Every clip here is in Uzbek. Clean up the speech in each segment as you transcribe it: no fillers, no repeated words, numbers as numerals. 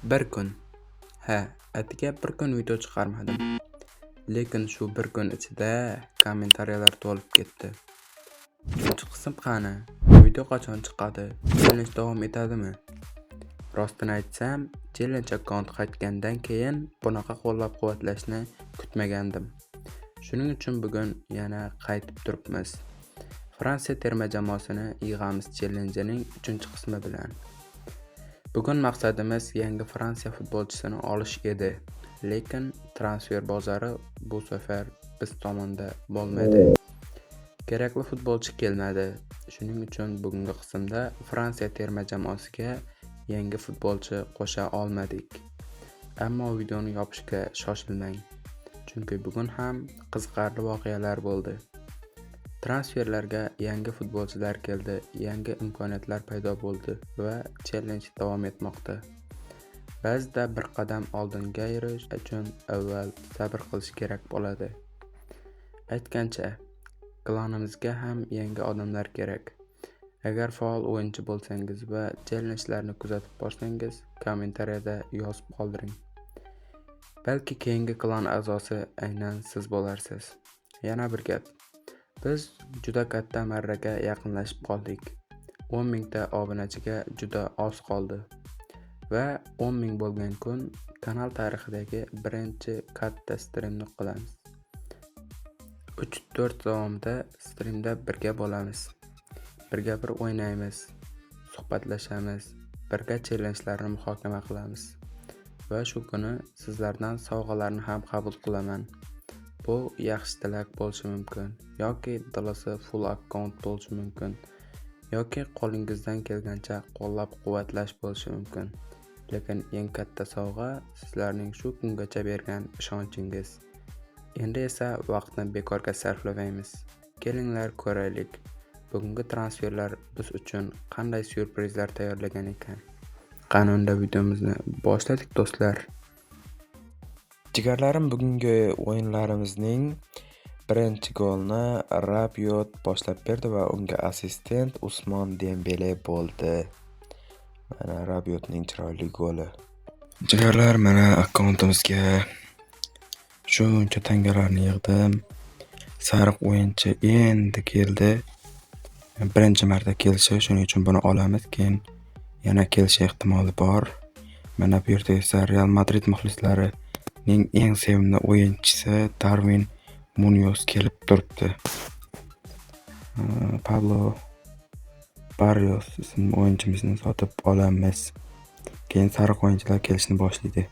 Bir kun. Atigi bir kun video chiqarmadim. Lekin shu bir kun ichida kommentariyalar to'lib ketdi. Uchinchi qism qani? Video qachon chiqadi? Challenge davom etadimi? Rostini aytsam, challenge account qaytgandan keyin bunaqa qo'llab-quvvatlashni kutmagandim. Shuning uchun bugun yana qaytib turibmiz. Fransiya terma jamoasini yig'amiz challengening 3-qismi bilan. Bugun maqsadimiz yangi Fransiya futbolchisini olish edi, lekin transfer bozori bu safar biz tomonda bo'lmadi. Kerakli futbolchi kelmadi. Shuning uchun bugungi qismda Fransiya terma jamoasiga yangi futbolchi qo'sha olmadik. Ammo videoni yopishga shoshilmang, chunki bugun ham qiziqarli voqealar bo'ldi. Transferlarga yangi futbolchilar keldi, yangi imkoniyatlar paydo bo'ldi va challenge davom etmoqda. Ba'zida bir qadam oldinga yurish uchun avval sabr qilish kerak bo'ladi. Aytgancha, klanimizga ham yangi odamlar kerak. Agar faol o'yinchi bo'lsangiz va challengelarni kuzatib borsangiz, kommentariyada yozib qoldiring. Balki keyingi klan a'zosi aynan siz bo'larsiz. Yana bir gap. Biz juda katta marraga yaqinlashib qoldik. 10,000 ta obunachiga juda oz qoldi. Va 10,000 bo'lgan kun kanal tarixidagi birinchi katta streamni qilamiz. 3-4 davomida streamda birga bo'lamiz. Birga bir o'ynaymiz, suhbatlashamiz, birga challengelarni muhokama qilamiz. Va shu kuni sizlardan sovg'alarni ham qabul qilaman. Bu yaxshi tilak bo'lishi mumkin, yoki dilasi full account bo'lishi mumkin, yoki qo'lingizdan kelgancha qo'llab-quvvatlash bo'lishi mumkin. Lekin eng katta sovg'a sizlarning shu kungacha bergan ishonchingiz. Endi esa vaqtni bekorga sarflamaymiz. Kelinglar ko'raylik. Bugungi transferlar biz uchun qanday syurprizlar tayyorlagan ekan. Qani unda videomizni boshladik do'stlar. Jigarlarim, bugungi o'yinlarimizning birinchi golni Rabiot boshlab berdi va unga assistent Usmon Dembele bo'ldi. Mana Rabiotning chiroyli goli. Jigarlar, mana akkauntimizga shuncha tangalarni yig'dim. Sariq o'yinchi endi keldi. Birinchi marta kelsa, shuning uchun buni olamiz, keyin yana kelish ehtimoli bor. Mana bu yerda esa Real Madrid muxlislarining eng sevimli o'yinchisi Darwin Munoz kelib turibdi. Pablo Barrios ismli o'yinchimizni sotib olamiz. Keyin sariq o'yinchilar kelishni boshlaydi.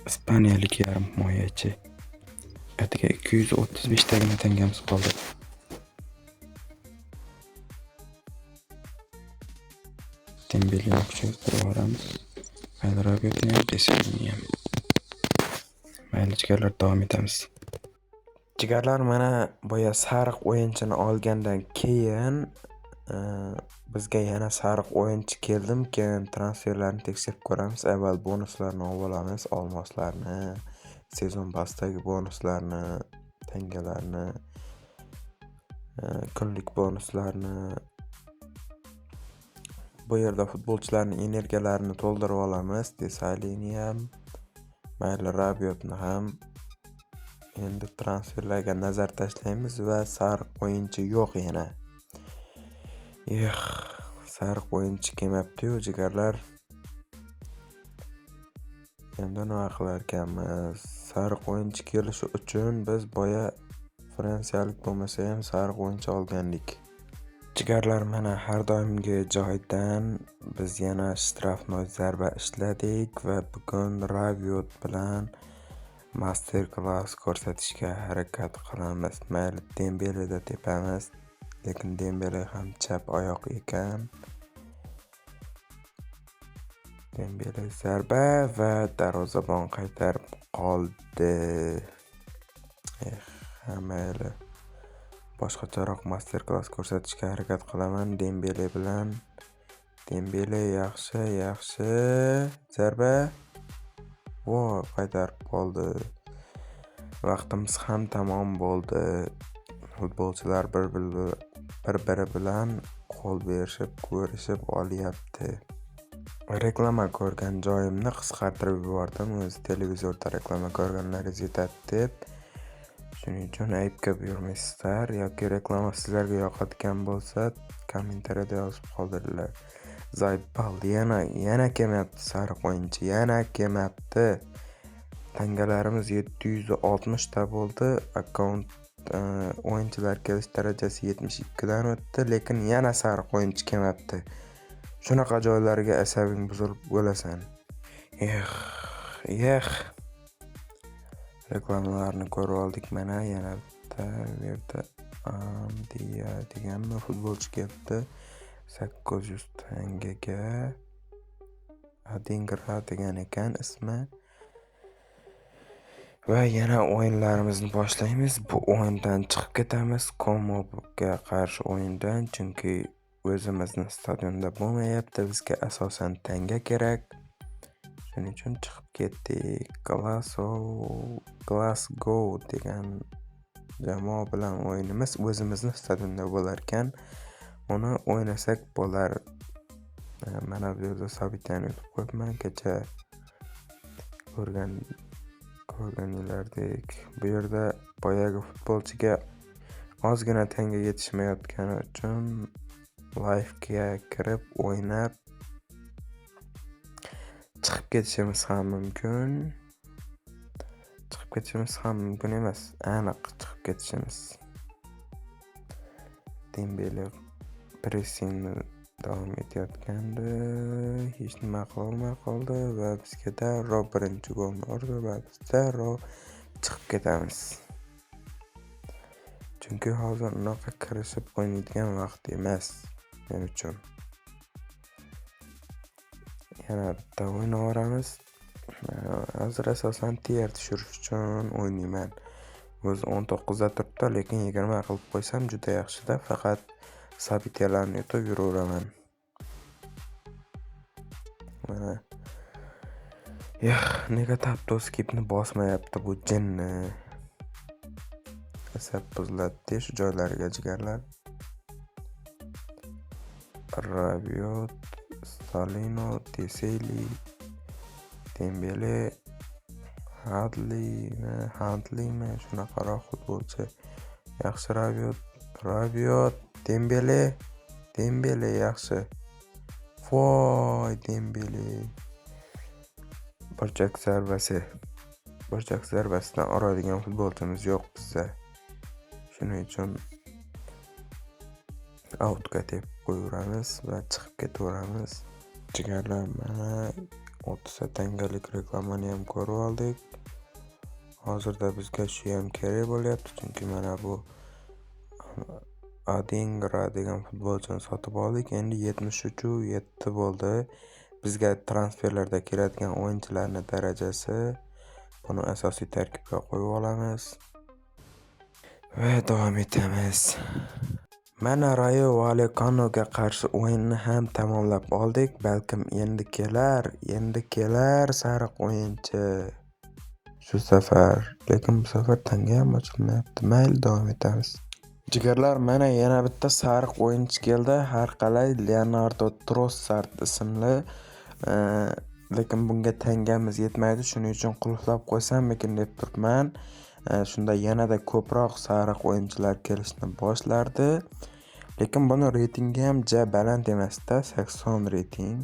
Ispaniyalik yarim himoyachi. Atiga 235 tagina tangamiz qoldi. Dembeleni kuchaytirib yuboramiz. Mayli, Rabiotni ham Desalegni ham. Mayli, jigarlar, davom etamiz. Jigarlar, mana boya sariq o'yinchini olgandan keyin bizga yana sariq o'yinchi keldimkin, transferlarni tekshirib ko'ramiz. Avval bonuslarni olamiz, olmoslarni, sezon pasdagi bonuslarni, tangalarni, kunlik bonuslarni. Bu yerda futbolchilarning energiyalarini to'ldirib olamiz. Desalegni ham, mayli Rabiotni ham. Endi transferlarga nazar tashlaymiz va sariq o'yinchi yo'q yana. Sariq o'yinchi kelmabdi-yu, jigarlar. Endi nima qilar ekanmiz? Sariq o'yinchi kelishi uchun biz boya fransiyalik bo'lmasa ham sariq o'yinchi olgandik. Jigarlar, mana har doimgi joydan biz yana shtrafnoy zarba ishladik va bugun Rabiot bilan master klass ko'rsatishga harakat qilamiz. Mayli, Dembeleda tepamiz, lekin Dembele ham chap oyoq ekan. Dembele zarba va darvozabon qaytarib qoldi. Mayli. Boshqacharoq master klass ko'rsatishga harakat qilaman. Dembele bilan Dembele yaxshi. Zarba. Voy, qaytarib qoldi. Vaqtimiz ham tamom bo'ldi. Futbolchilar bir-biri bilan qo'l berishib, ko'rishib olyapti. Reklama ko'rgan joyimni qisqartirib yubordim. O'zi televizorda reklama ko'rganlaringiz yetadi deb. Shuning uchun aybga buyurmaysizlar yoki reklama sizlarga yoqadigan bo'lsa, kommentariyada yozib qoldiringlar. Zaybal yana kelmayapti, sariq o'yinchi yana kelmayapti. Tangalarimiz 760 ta bo'ldi. Akkaunt o'yinchilar kelish darajasi 72 dan o'tdi, lekin yana sariq o'yinchi kelmayapti. Shunaqa joylarga asabing buzilib o'lasan. Reklamalarni ko'rib oldik. Mana yana bitta yerda Andiya degan futbolchi kelibdi. 800 tangaga. Adingra degan ekan ismi. Va yana o'yinlarimizni boshlaymiz. Bu o'yindan chiqib ketamiz. Komoga qarshi o'yindan, chunki o'zimizni stadionda bo'lmayapti. Bizga asosan tanga kerak. Shuning uchun chiqib ketdik. Glasgow degan jamoa bilan o'yinimiz o'zimizni stadionda bo'lar ekan. Uni o'ynasak bo'lar. Mana bu yerda Sabitani yutib qo'yibman. Kecha ko'rganinglardek bu yerda boyagi futbolchiga ozgina tanga yetishmayotgani uchun live'ga kirib o'ynab chiqib ketishimiz ham mumkin emas, aniq chiqib ketishimiz. Dembele pressingni davom etayotgandi, hech nima qila olmay qoldi va bizga darrov birinchi golni urdi va biz darrov chiqib ketamiz. Chunki hozir unaqa kirishib o'ynaydigan vaqt emas men uchun. Yana bitta o'yin o'ramiz. Hozir asosan tier tushirish uchun o'ynayman. O'zi 19 da turibdi, lekin 20 qilib qo'ysam juda yaxshi-da, faqat sabityalarni yutib yuraveraman. Mana. Nega taptoskipni bosmayapti bu jinni? Asab buziladi shu joylariga jigarlar. Rabiot, Stalino, Teseli, Dembele, Handleymi shunaqaroq futbolchi. Yaxshi Rabiot, Dembele yaxshi. Voy, Dembele. Burchak zarbasidan uradigan futbolchimiz yo'q bizda. Shuning uchun outga tepib qo'yaveramiz va chiqib ketaveramiz. Jigarlar, mana 30 tangalik reklamani ham ko'rib oldik. Hozirda bizga shu ham kerak bo'lyapti, chunki mana bu Adingra degan futbolchini sotib oldik. Endi 73.7 bo'ldi. Bizga transferlarda keladigan o'yinchilarning darajasi. Buni asosiy tarkibga qo'yib olamiz va davom etamiz. Mana Rayo Vallecanoga qarshi o'yinni ham tamomlab oldik. Balkim endi kelar sariq o'yinchi. Shu safar, lekin bu safar tanga ham ochilmayapti. Mayli, davom etamiz. Jigarlar, mana yana bitta sariq o'yinchi keldi. Har qalay Leonardo Trossard ismli. Lekin bunga tangamiz yetmaydi. Shuning uchun qulflab qo'ysam-mikin deb turibman. Shunda yanada ko'proq sariq o'yinchilar kelishni boshlardi. Lekin buni reytingi ham baland emas-da, 80 reyting.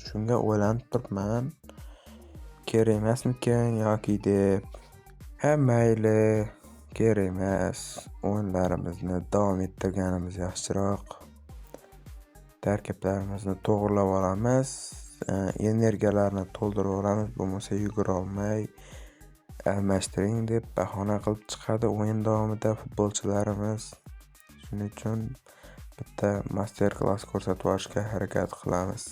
Shunga o'ylanib turibman. Kerak emasmikan yoki deb. Mayli, kerak emas. O'yinlarimizni davom ettirganimiz yaxshiroq. Tarkiblarimizni to'g'rilab olamiz. Energiyalarni to'ldirib olamiz. Bo'lmasa yugura olmay almashtiring deb bahona qilib chiqadi o'yin davomida futbolchilarimiz. Shuning uchun bitta master klass ko'rsatib olishga harakat qilamiz.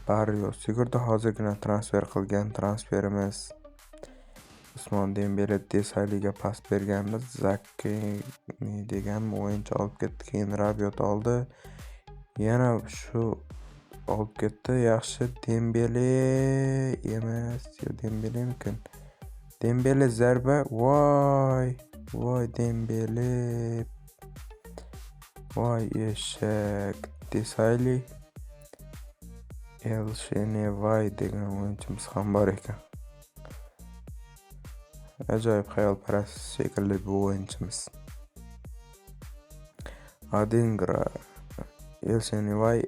Barrio Sigurda hozirgina transfer qilgan transferimiz. Usmon Dembele Desaliga pas berganmiz. Zakki degan o'yinchi olib ketdi, keyin Rabiot oldi. Yana shu olib ketdi. Yaxshi. Dembele emas. Yo, Dembelemikin? Dembele zarba. Voy Dembele. Voy eshak. Desayli. Elshenevay degan o'yinchimiz ham bor ekan. Ajoyib xayolparast shekilli bu o'yinchimiz. Adingra. Elshenevay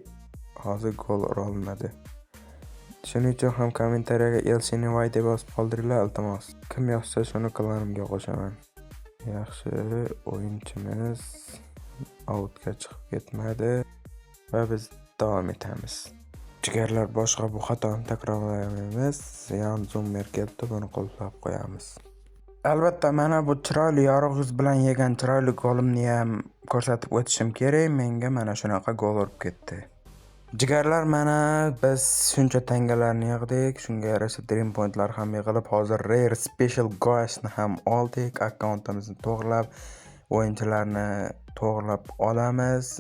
hozir gol ura olmadi. Shuning uchun ham kommentariyaga Elshenevay deb yozib qoldiringlar iltimos. Kim yozsa shuni klanimga qo'shaman. Yaxshi, o'yinchimiz outga chiqib ketmadi va biz davom etamiz. Jigarlar, boshqa bu xatoni takrorlamaymiz. Yan Zummer keldi, buni qulflab qo'yamiz. Albatta, mana bu chiroyli yorug' yuz bilan yegan chiroyli golimni ham ko'rsatib o'tishim kerak. Menga mana shunaqa gol urib ketdi. Jigarlar, mana biz shuncha tangalarni yig'dik, shunga yarasha dream pointlar ham yig'ilib, hozir rare special goshni ham oldik. Akkauntimizni to'g'rilab, o'yinchilarni to'g'rilab olamiz.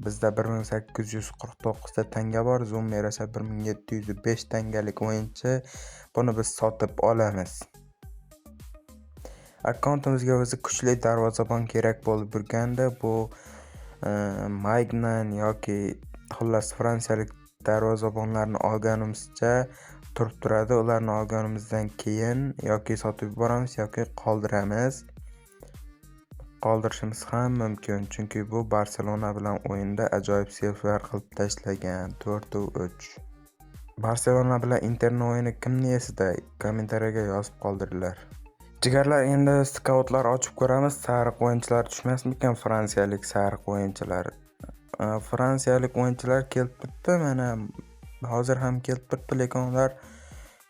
Bizda 1849 ta tanga bor. Zummer esa 1705 tangalik o'yinchi. Buni biz sotib olamiz. Akkauntimizga o'zi kuchli darvozabon kerak bo'lib turganda, bu Magnan yoki xullas fransiyalik darvozabonlarni olganimizcha turib turadi. Ularni olganimizdan keyin yoki sotib yuboramiz yoki qoldiramiz. Qoldirishimiz ham mumkin, chunki bu Barselona bilan o'yinda ajoyib selfilar qilib tashlagan. 4-3. Barselona bilan Interning o'yini kimning esida? Kommentariyaga yozib qoldiringlar. Jigarlar, endi skautlar ochib ko'ramiz. Sariq o'yinchilar tushmasmikan? Fransiyalik sariq o'yinchilar. Fransiyalik o'yinchilar kelib turibdi. Mana hozir ham kelib turibdi, lekin ular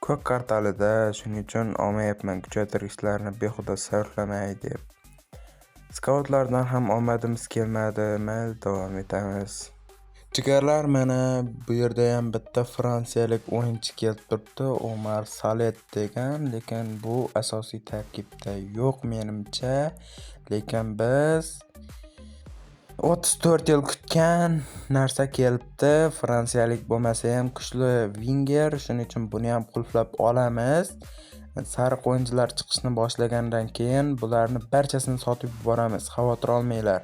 ko'k kartalida. Shuning uchun olmayapman. Kuchaytirishlarni behuda sarflamay deb. Skautlardan ham omadimiz kelmadi. Mayli, davom etamiz. Jigarlar, mana bu yerda ham bitta fransiyalik o'yinchi kelib turibdi, Omar Salet degan, lekin bu asosiy tarkibda yo'q menimcha. Lekin biz 34 yil kutgan narsa kelibdi. Fransiyalik bo'lmasa ham kuchli winger, shuning uchun buni ham qulflab olamiz. Sariq o'yinchilar chiqishni boshlagandan keyin bularni barchasini sotib yuboramiz. Xavotir olmanglar.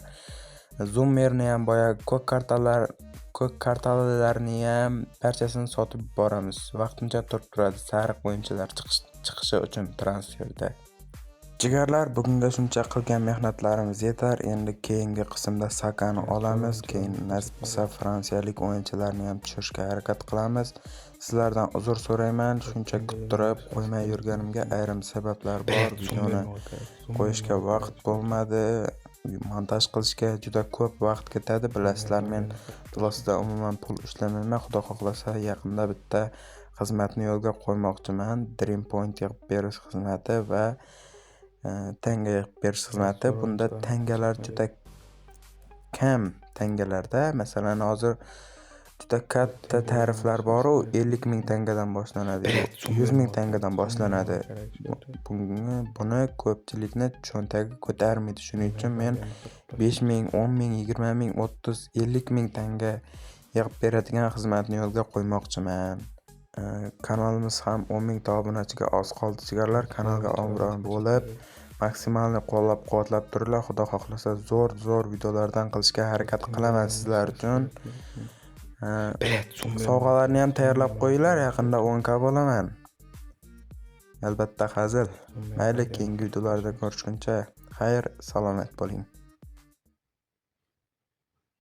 Zummerni ham boyagi ko'k kartalarni ham barchasini sotib yuboramiz. Vaqtincha turib turadi sariq o'yinchilar chiqishi uchun transferda. Jigarlar, bugunga shuncha qilgan mehnatlarimiz yetar. Endi keyingi qismda Sakani olamiz. Keyin nasib bo'lsa fransiyalik o'yinchilarni ham tushirishga harakat qilamiz. Sizlardan uzr so'rayman. Shuncha kuttirib qo'ymay yurganimga ayrim sabablar bor. Videoni qo'yishga vaqt bo'lmadi. Montaj qilishga juda ko'p vaqt ketadi. Bilasizlar, men Tlosda umuman pul ishlamayman. Xudo xohlasa yaqinda bitta xizmatni yo'lga qo'ymoqchiman. Dream Point yig'ib berish xizmati va tanga yig'ib berish xizmati. Bunda tangalar juda kam tangalarda. Masalan, hozir juda katta tariflar bor-ku, 50 ming tangadan boshlanadi, 100 ming tangadan boshlanadi. Buni ko'pchilikni cho'ntagi ko'tarmaydi. Shuning uchun men 5 ming, 10 ming, 20 ming, 30, 50 ming tanga yig'ib beradigan xizmatni yo'lga qo'ymoqchiman. Kanalimiz ham 10 ming obunachiga oz qoldi. Jigarlar, kanalga obuna bo'lib, maksimalni qo'llab-quvvatlab turinglar. Xudo xohlasa zo'r videolardan qilishga harakat qilaman sizlar uchun. Sovg'alarni ham tayyorlab qo'yinglar, yaqinda 10k bo'laman. Albatta hazil. Mayli, keyingi videolarda ko'rishguncha xayr, salomat bo'ling.